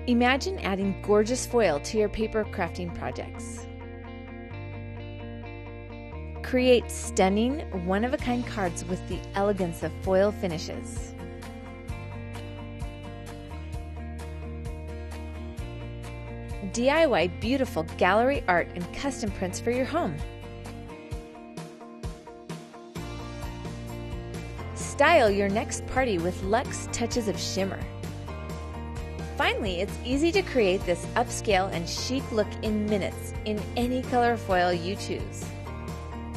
Imagine adding gorgeous foil to your paper crafting projects. Create stunning, one-of-a-kind cards with the elegance of foil finishes. DIY beautiful gallery art and custom prints for your home. Style your next party with luxe touches of shimmer. Finally, it's easy to create this upscale and chic look in minutes in any color foil you choose.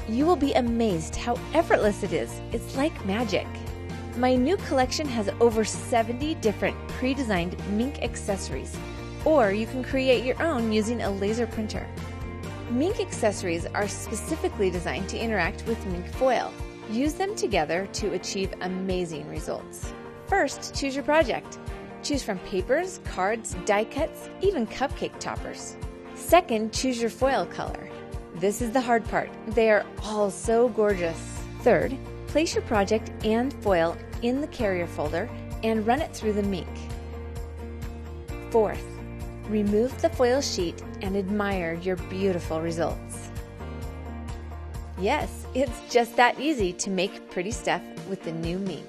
You will be amazed how effortless it is. It's like magic. My new collection has over 70 different pre-designed Minc accessories, or you can create your own using a laser printer. Minc accessories are specifically designed to interact with Minc foil. Use them together to achieve amazing results. First, choose your project. Choose from papers, cards, die cuts, even cupcake toppers. Second, choose your foil color. This is the hard part. They are all so gorgeous. Third, place your project and foil in the carrier folder and run it through the Minc. Fourth, remove the foil sheet and admire your beautiful results. Yes, it's just that easy to make pretty stuff with the new Minc.